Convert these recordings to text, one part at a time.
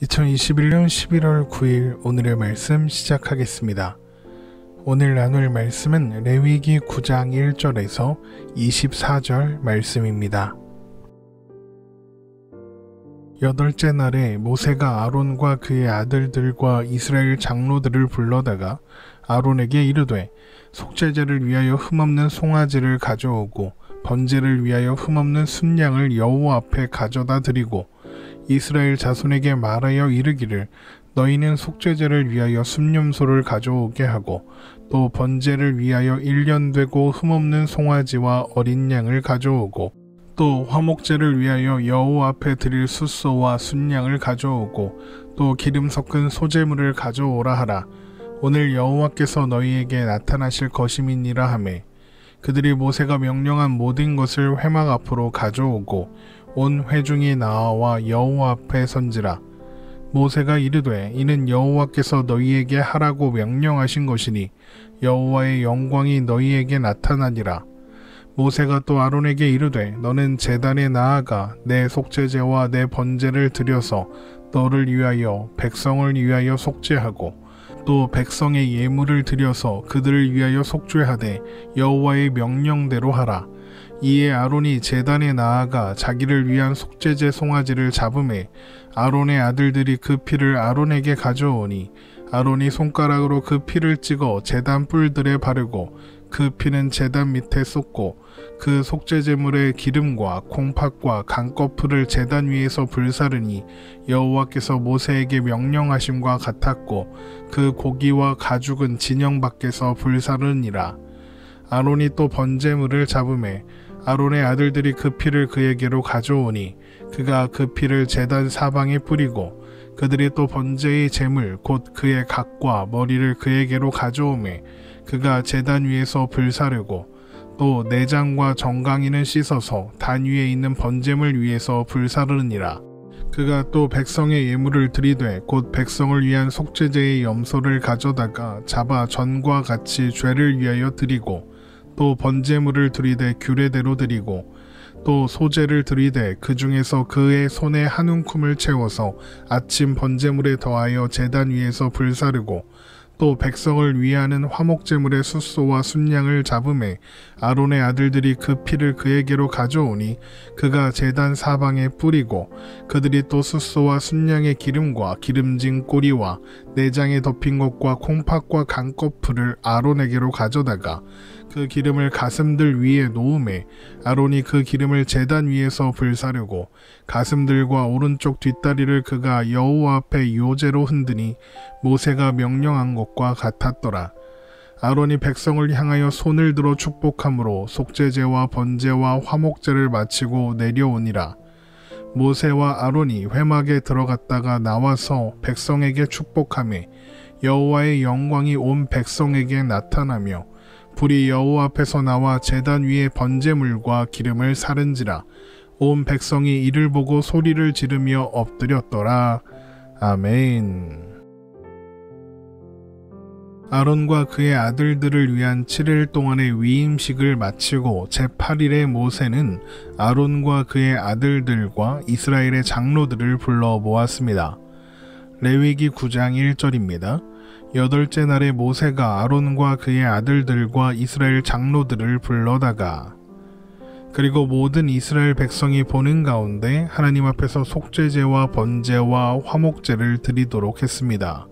2021년 11월 9일 오늘의 말씀 시작하겠습니다. 오늘 나눌 말씀은 레위기 9장 1절에서 24절 말씀입니다. 여덟째 날에 모세가 아론과 그의 아들들과 이스라엘 장로들을 불러다가 아론에게 이르되 속죄제를 위하여 흠없는 송아지를 가져오고 번제를 위하여 흠없는 순양을 여호와 앞에 가져다 드리고 이스라엘 자손에게 말하여 이르기를 너희는 속죄제를 위하여 순념소를 가져오게 하고 또 번제를 위하여 1년 되고 흠없는 송아지와 어린 양을 가져오고 또 화목제를 위하여 여호와 앞에 드릴 숫소와 순양을 가져오고 또 기름 섞은 소제물을 가져오라 하라. 오늘 여호와께서 너희에게 나타나실 것임이니라 하매 그들이 모세가 명령한 모든 것을 회막 앞으로 가져오고 온 회중이 나와 여호와 앞에 선지라. 모세가 이르되 이는 여호와께서 너희에게 하라고 명령하신 것이니 여호와의 영광이 너희에게 나타나니라. 모세가 또 아론에게 이르되 너는 제단에 나아가 내 속죄제와 내 번제를 드려서 너를 위하여 백성을 위하여 속죄하고 또 백성의 예물을 드려서 그들을 위하여 속죄하되 여호와의 명령대로 하라. 이에 아론이 제단에 나아가 자기를 위한 속죄제 송아지를 잡음에 아론의 아들들이 그 피를 아론에게 가져오니 아론이 손가락으로 그 피를 찍어 제단 뿔들에 바르고 그 피는 제단 밑에 쏟고 그 속죄제물의 기름과 콩팥과 강꺼풀을 제단 위에서 불사르니 여호와께서 모세에게 명령하심과 같았고 그 고기와 가죽은 진영 밖에서 불사르니라. 아론이 또 번제물을 잡음에 아론의 아들들이 그 피를 그에게로 가져오니 그가 그 피를 제단 사방에 뿌리고 그들이 또 번제의 제물 곧 그의 각과 머리를 그에게로 가져오매 그가 제단 위에서 불사르고 또 내장과 정강이는 씻어서 단 위에 있는 번제물 위에서 불사르니라. 그가 또 백성의 예물을 드리되 곧 백성을 위한 속죄제의 염소를 가져다가 잡아 전과 같이 죄를 위하여 드리고 또 번제물을 드리되 규례대로 드리고 또 소제를 드리되 그 중에서 그의 손에 한 움큼을 채워서 아침 번제물에 더하여 제단 위에서 불사르고 또 백성을 위하는 화목제물의 숫소와 순양을 잡음에 아론의 아들들이 그 피를 그에게로 가져오니 그가 제단 사방에 뿌리고 그들이 또 숫소와 순양의 기름과 기름진 꼬리와 내장에 덮인 것과 콩팥과 강꺼풀을 아론에게로 가져다가 그 기름을 가슴들 위에 놓음에 아론이 그 기름을 제단 위에서 불사르고 가슴들과 오른쪽 뒷다리를 그가 여호와 앞에 요제로 흔드니 모세가 명령한 것과 같았더라. 아론이 백성을 향하여 손을 들어 축복함으로 속죄제와 번제와 화목제를 마치고 내려오니라. 모세와 아론이 회막에 들어갔다가 나와서 백성에게 축복하매 여호와의 영광이 온 백성에게 나타나며 불이 여호와 앞에서 나와 제단 위에 번제물과 기름을 사른지라. 온 백성이 이를 보고 소리를 지르며 엎드렸더라. 아멘. 아론과 그의 아들들을 위한 7일 동안의 위임식을 마치고 제8일에 모세는 아론과 그의 아들들과 이스라엘의 장로들을 불러 모았습니다. 레위기 9장 1절입니다. 여덟째 날에 모세가 아론과 그의 아들들과 이스라엘 장로들을 불러다가 그리고 모든 이스라엘 백성이 보는 가운데 하나님 앞에서 속죄제와 번제와 화목제를 드리도록 했습니다.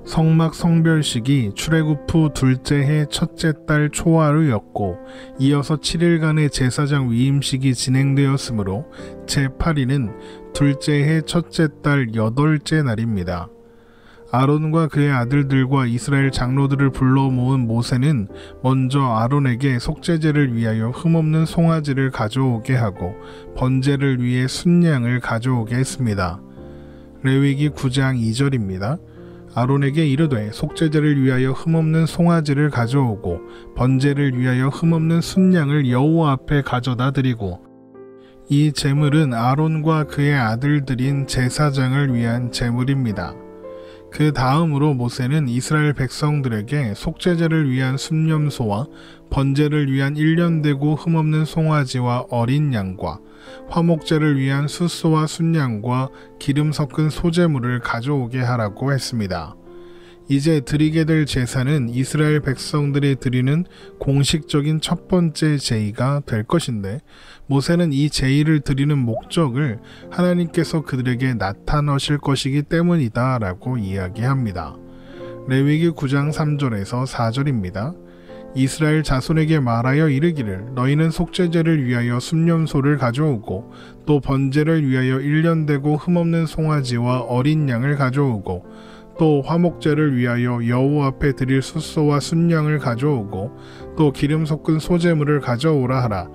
성막 성별식이 출애굽 후 둘째 해 첫째 달 초하루였고 이어서 7일간의 제사장 위임식이 진행되었으므로 제8일은 둘째 해 첫째 달 여덟째 날입니다. 아론과 그의 아들들과 이스라엘 장로들을 불러 모은 모세는 먼저 아론에게 속죄제를 위하여 흠없는 송아지를 가져오게 하고 번제를 위해 순양을 가져오게 했습니다. 레위기 9장 2절입니다. 아론에게 이르되 속죄제를 위하여 흠없는 송아지를 가져오고 번제를 위하여 흠없는 순양을 여호와 앞에 가져다 드리고 이 제물은 아론과 그의 아들들인 제사장을 위한 제물입니다. 그 다음으로 모세는 이스라엘 백성들에게 속죄제를 위한 순념소와 번제를 위한 1년 되고 흠없는 송아지와 어린 양과 화목제를 위한 숫소와 순양과 기름 섞은 소제물을 가져오게 하라고 했습니다. 이제 드리게 될 제사는 이스라엘 백성들이 드리는 공식적인 첫 번째 제의가 될 것인데, 모세는 이 제의를 드리는 목적을 하나님께서 그들에게 나타나실 것이기 때문이다 라고 이야기합니다. 레위기 9장 3절에서 4절입니다. 이스라엘 자손에게 말하여 이르기를 너희는 속죄제를 위하여 순념소를 가져오고 또 번제를 위하여 1년 되고 흠없는 송아지와 어린 양을 가져오고 또 화목제를 위하여 여호와 앞에 드릴 숫소와 순양을 가져오고 또 기름 섞은 소제물을 가져오라 하라.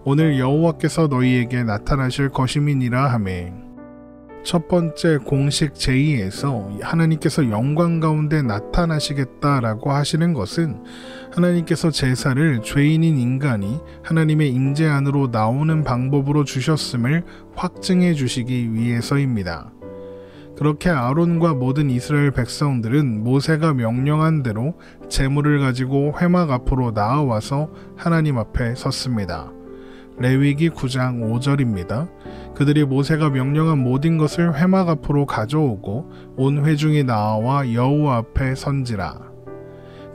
오늘 여호와께서 너희에게 나타나실 것임이니라 하매. 첫 번째 공식 제의에서 하나님께서 영광 가운데 나타나시겠다라고 하시는 것은 하나님께서 제사를 죄인인 인간이 하나님의 임재 안으로 나오는 방법으로 주셨음을 확증해 주시기 위해서입니다. 그렇게 아론과 모든 이스라엘 백성들은 모세가 명령한 대로 제물을 가지고 회막 앞으로 나아와서 하나님 앞에 섰습니다. 레위기 9장 5절입니다. 그들이 모세가 명령한 모든 것을 회막 앞으로 가져오고 온 회중이 나와 여호와 앞에 선지라.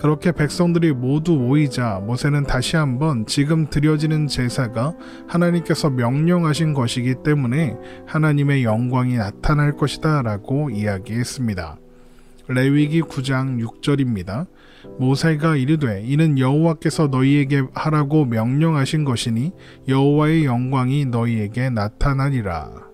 그렇게 백성들이 모두 모이자 모세는 다시 한번 지금 드려지는 제사가 하나님께서 명령하신 것이기 때문에 하나님의 영광이 나타날 것이다 라고 이야기했습니다. 레위기 9장 6절입니다. 모세가 이르되 이는 여호와께서 너희에게 하라고 명령하신 것이니 여호와의 영광이 너희에게 나타나리라.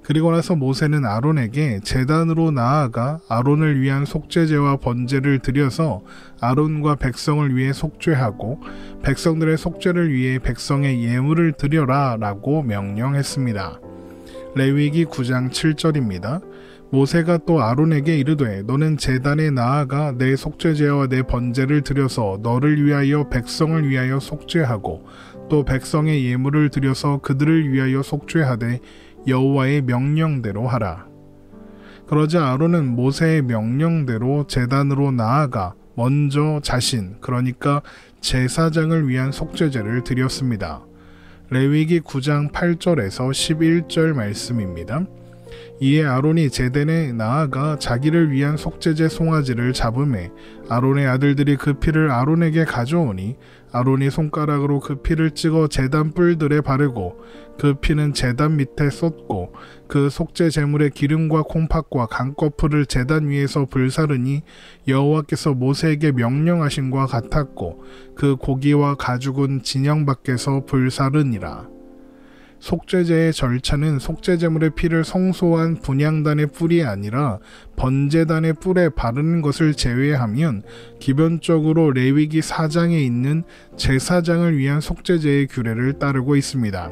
그리고 나서 모세는 아론에게 제단으로 나아가 아론을 위한 속죄제와 번제를 드려서 아론과 백성을 위해 속죄하고 백성들의 속죄를 위해 백성의 예물을 드려라 라고 명령했습니다. 레위기 9장 7절입니다. 모세가 또 아론에게 이르되 너는 제단에 나아가 내 속죄제와 내 번제를 드려서 너를 위하여 백성을 위하여 속죄하고 또 백성의 예물을 드려서 그들을 위하여 속죄하되 여호와의 명령대로 하라. 그러자 아론은 모세의 명령대로 제단으로 나아가 먼저 자신, 그러니까 제사장을 위한 속죄제를 드렸습니다. 레위기 9장 8절에서 11절 말씀입니다. 이에 아론이 제단에 나아가 자기를 위한 속죄제 송아지를 잡으매 아론의 아들들이 그 피를 아론에게 가져오니 아론이 손가락으로 그 피를 찍어 제단 뿔들에 바르고 그 피는 제단 밑에 쏟고 그 속죄 제물의 기름과 콩팥과 강꺼풀을 제단 위에서 불사르니 여호와께서 모세에게 명령하신과 같았고 그 고기와 가죽은 진영 밖에서 불사르니라. 속죄제의 절차는 속죄제물의 피를 성소한 분향단의 뿔이 아니라 번제단의 뿔에 바르는 것을 제외하면 기본적으로 레위기 4장에 있는 제사장을 위한 속죄제의 규례를 따르고 있습니다.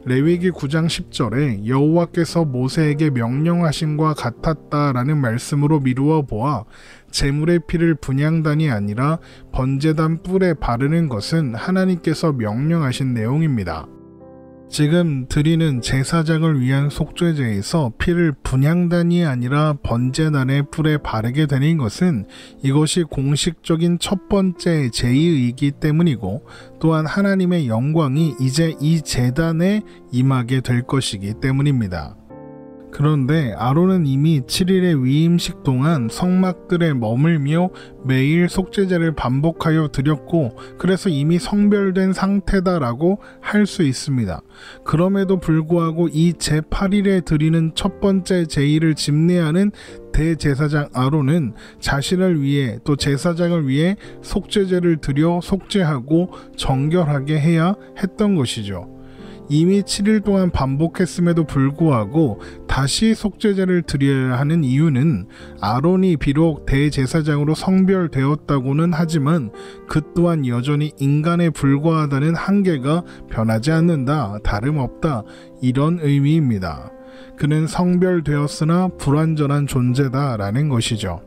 레위기 9장 10절에 여호와께서 모세에게 명령하신과 같았다라는 말씀으로 미루어 보아 제물의 피를 분향단이 아니라 번제단 뿔에 바르는 것은 하나님께서 명령하신 내용입니다. 지금 드리는 제사장을 위한 속죄제에서 피를 분향단이 아니라 번제단의 뿔에 바르게 되는 것은 이것이 공식적인 첫 번째 제의이기 때문이고 또한 하나님의 영광이 이제 이 제단에 임하게 될 것이기 때문입니다. 그런데 아론은 이미 7일의 위임식 동안 성막들에 머물며 매일 속죄제를 반복하여 드렸고 그래서 이미 성별된 상태다라고 할 수 있습니다. 그럼에도 불구하고 이 제8일에 드리는 첫 번째 제의를 집례하는 대제사장 아론은 자신을 위해 또 제사장을 위해 속죄제를 드려 속죄하고 정결하게 해야 했던 것이죠. 이미 7일 동안 반복했음에도 불구하고 다시 속죄제를 드려야 하는 이유는 아론이 비록 대제사장으로 성별되었다고는 하지만 그 또한 여전히 인간에 불과하다는 한계가 변하지 않는다, 다름없다, 이런 의미입니다. 그는 성별되었으나 불완전한 존재다 라는 것이죠.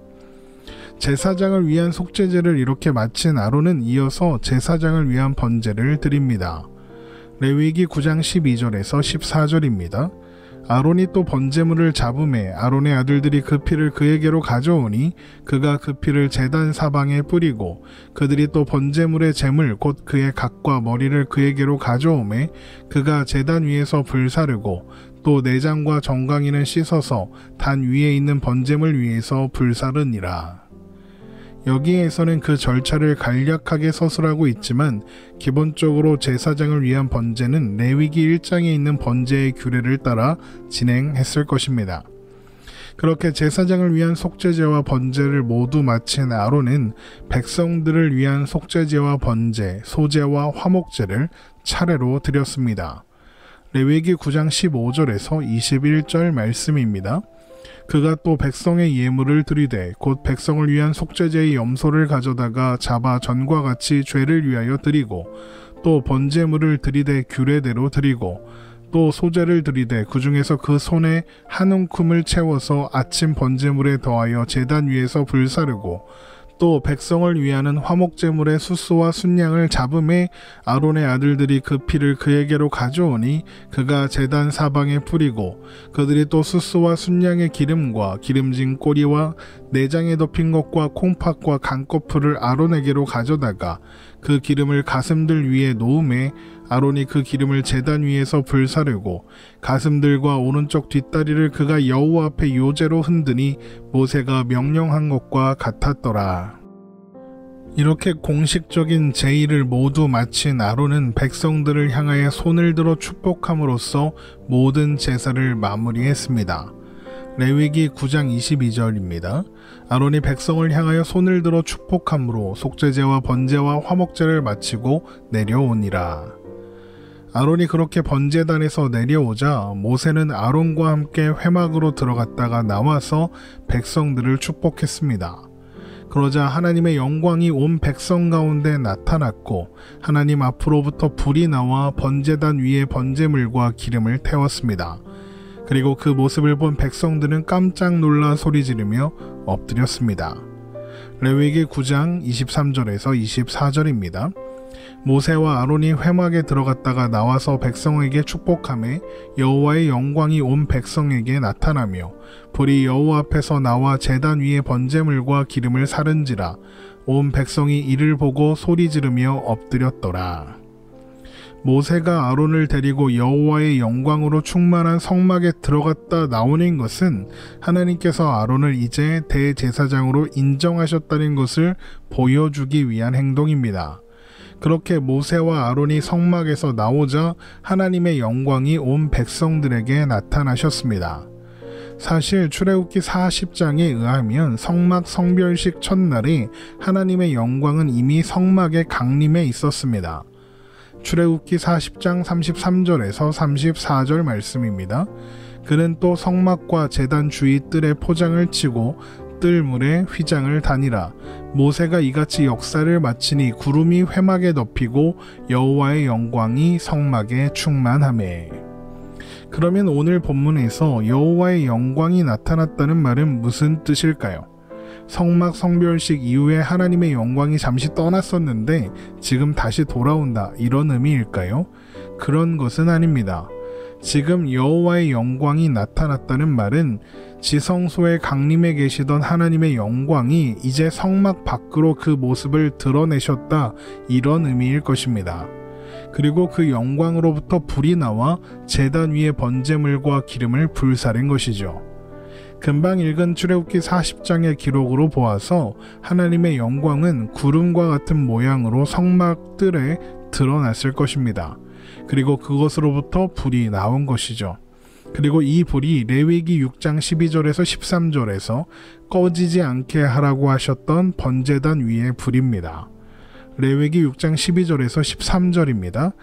제사장을 위한 속죄제를 이렇게 마친 아론은 이어서 제사장을 위한 번제를 드립니다. 레위기 9장 12절에서 14절입니다. 아론이 또 번제물을 잡음에 아론의 아들들이 그 피를 그에게로 가져오니 그가 그 피를 제단 사방에 뿌리고 그들이 또 번제물의 제물 곧 그의 각과 머리를 그에게로 가져오매 그가 제단 위에서 불사르고 또 내장과 정강이는 씻어서 단 위에 있는 번제물 위에서 불사르니라. 여기에서는 그 절차를 간략하게 서술하고 있지만 기본적으로 제사장을 위한 번제는 레위기 1장에 있는 번제의 규례를 따라 진행했을 것입니다. 그렇게 제사장을 위한 속죄제와 번제를 모두 마친 아론은 백성들을 위한 속죄제와 번제, 소제와 화목제를 차례로 드렸습니다. 레위기 9장 15절에서 21절 말씀입니다. 그가 또 백성의 예물을 드리되 곧 백성을 위한 속죄제의 염소를 가져다가 잡아 전과 같이 죄를 위하여 드리고 또 번제물을 드리되 규례대로 드리고 또 소제를 드리되 그 중에서 그 손에 한 움큼을 채워서 아침 번제물에 더하여 제단 위에서 불사르고 또 백성을 위하는 화목제물의 수수와 순양을 잡음에 아론의 아들들이 그 피를 그에게로 가져오니 그가 제단 사방에 뿌리고 그들이 또 수수와 순양의 기름과 기름진 꼬리와 내장에 덮인 것과 콩팥과 간꺼풀을 아론에게로 가져다가 그 기름을 가슴들 위에 놓음에 아론이 그 기름을 제단 위에서 불사르고 가슴들과 오른쪽 뒷다리를 그가 여호와 앞에 요제로 흔드니 모세가 명령한 것과 같았더라. 이렇게 공식적인 제의를 모두 마친 아론은 백성들을 향하여 손을 들어 축복함으로써 모든 제사를 마무리했습니다. 레위기 9장 22절입니다. 아론이 백성을 향하여 손을 들어 축복함으로 속죄제와 번제와 화목제를 마치고 내려오니라. 아론이 그렇게 번제단에서 내려오자 모세는 아론과 함께 회막으로 들어갔다가 나와서 백성들을 축복했습니다. 그러자 하나님의 영광이 온 백성 가운데 나타났고 하나님 앞으로부터 불이 나와 번제단 위에 번제물과 기름을 태웠습니다. 그리고 그 모습을 본 백성들은 깜짝 놀라 소리 지르며 엎드렸습니다. 레위기 9장 23절에서 24절입니다. 모세와 아론이 회막에 들어갔다가 나와서 백성에게 축복하매 여호와의 영광이 온 백성에게 나타나며 불이 여호와 앞에서 나와 제단 위에 번제물과 기름을 사른지라 온 백성이 이를 보고 소리 지르며 엎드렸더라. 모세가 아론을 데리고 여호와의 영광으로 충만한 성막에 들어갔다 나오는 것은 하나님께서 아론을 이제 대제사장으로 인정하셨다는 것을 보여주기 위한 행동입니다. 그렇게 모세와 아론이 성막에서 나오자 하나님의 영광이 온 백성들에게 나타나셨습니다. 사실 출애굽기 40장에 의하면 성막 성별식 첫날에 하나님의 영광은 이미 성막의 강림에 있었습니다. 출애굽기 40장 33절에서 34절 말씀입니다. 그는 또 성막과 제단 주위 뜰에 포장을 치고 뜰물에 휘장을 다니라. 모세가 이같이 역사를 마치니 구름이 회막에 덮이고 여호와의 영광이 성막에 충만하매. 그러면 오늘 본문에서 여호와의 영광이 나타났다는 말은 무슨 뜻일까요? 성막 성별식 이후에 하나님의 영광이 잠시 떠났었는데 지금 다시 돌아온다, 이런 의미일까요? 그런 것은 아닙니다. 지금 여호와의 영광이 나타났다는 말은 지성소의 강림에 계시던 하나님의 영광이 이제 성막 밖으로 그 모습을 드러내셨다, 이런 의미일 것입니다. 그리고 그 영광으로부터 불이 나와 제단 위에 번제물과 기름을 불사른 것이죠. 금방 읽은 출애굽기 40장의 기록으로 보아서 하나님의 영광은 구름과 같은 모양으로 성막 뜰에 드러났을 것입니다. 그리고 그것으로부터 불이 나온 것이죠. 그리고 이 불이 레위기 6장 12절에서 13절에서 꺼지지 않게 하라고 하셨던 번제단 위의 불입니다. 레위기 6장 12절에서 13절입니다.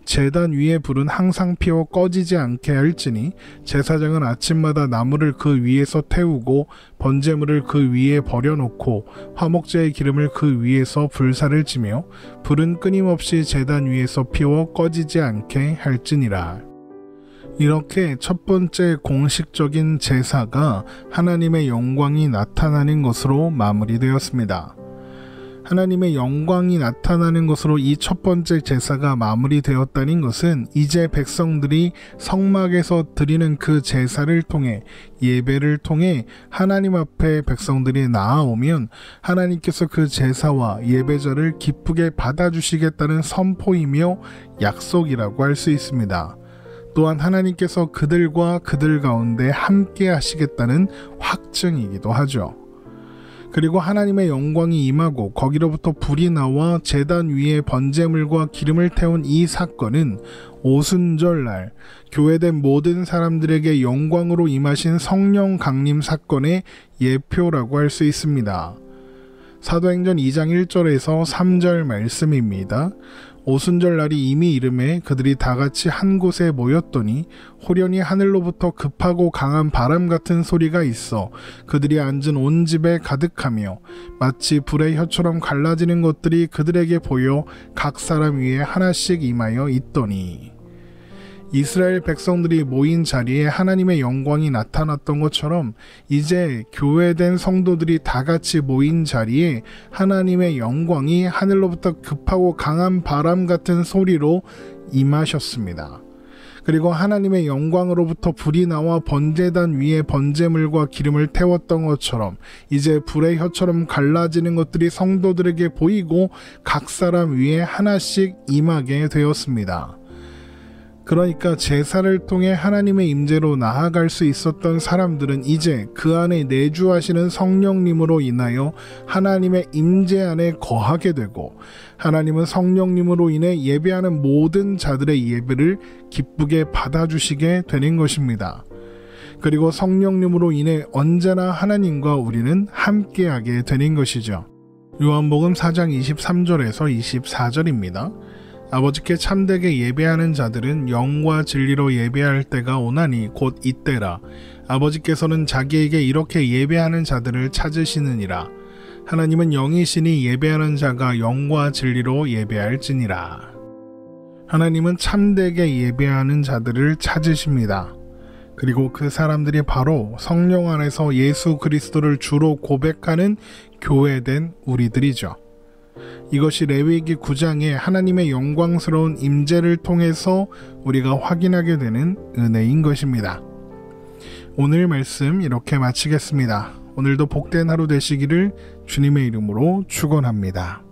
제단 위의 불은 항상 피워 꺼지지 않게 할지니 제사장은 아침마다 나무를 그 위에서 태우고 번제물을 그 위에 버려놓고 화목제의 기름을 그 위에서 불사를 지며 불은 끊임없이 제단 위에서 피워 꺼지지 않게 할지니라. 이렇게 첫 번째 공식적인 제사가 하나님의 영광이 나타나는 것으로 마무리되었습니다. 하나님의 영광이 나타나는 것으로 이 첫 번째 제사가 마무리되었다는 것은 이제 백성들이 성막에서 드리는 그 제사를 통해, 예배를 통해 하나님 앞에 백성들이 나아오면 하나님께서 그 제사와 예배자를 기쁘게 받아주시겠다는 선포이며 약속이라고 할 수 있습니다. 또한 하나님께서 그들과 그들 가운데 함께 하시겠다는 확증이기도 하죠. 그리고 하나님의 영광이 임하고 거기로부터 불이 나와 제단 위에 번제물과 기름을 태운 이 사건은 오순절날 교회된 모든 사람들에게 영광으로 임하신 성령 강림 사건의 예표라고 할 수 있습니다. 사도행전 2장 1절에서 3절 말씀입니다. 오순절날이 이미 이름에 그들이 다같이 한 곳에 모였더니 호련히 하늘로부터 급하고 강한 바람 같은 소리가 있어 그들이 앉은 온 집에 가득하며 마치 불의 혀처럼 갈라지는 것들이 그들에게 보여 각 사람 위에 하나씩 임하여 있더니, 이스라엘 백성들이 모인 자리에 하나님의 영광이 나타났던 것처럼 이제 교회된 성도들이 다같이 모인 자리에 하나님의 영광이 하늘로부터 급하고 강한 바람 같은 소리로 임하셨습니다. 그리고 하나님의 영광으로부터 불이 나와 번제단 위에 번제물과 기름을 태웠던 것처럼 이제 불의 혀처럼 갈라지는 것들이 성도들에게 보이고 각 사람 위에 하나씩 임하게 되었습니다. 그러니까 제사를 통해 하나님의 임재로 나아갈 수 있었던 사람들은 이제 그 안에 내주하시는 성령님으로 인하여 하나님의 임재 안에 거하게 되고, 하나님은 성령님으로 인해 예배하는 모든 자들의 예배를 기쁘게 받아주시게 되는 것입니다. 그리고 성령님으로 인해 언제나 하나님과 우리는 함께하게 되는 것이죠. 요한복음 4장 23절에서 24절입니다. 아버지께 참되게 예배하는 자들은 영과 진리로 예배할 때가 오나니 곧 이때라. 아버지께서는 자기에게 이렇게 예배하는 자들을 찾으시느니라. 하나님은 영이시니 예배하는 자가 영과 진리로 예배할지니라. 하나님은 참되게 예배하는 자들을 찾으십니다. 그리고 그 사람들이 바로 성령 안에서 예수 그리스도를 주로 고백하는 교회된 우리들이죠. 이것이 레위기 9장의 하나님의 영광스러운 임재를 통해서 우리가 확인하게 되는 은혜인 것입니다. 오늘 말씀 이렇게 마치겠습니다. 오늘도 복된 하루 되시기를 주님의 이름으로 축원합니다.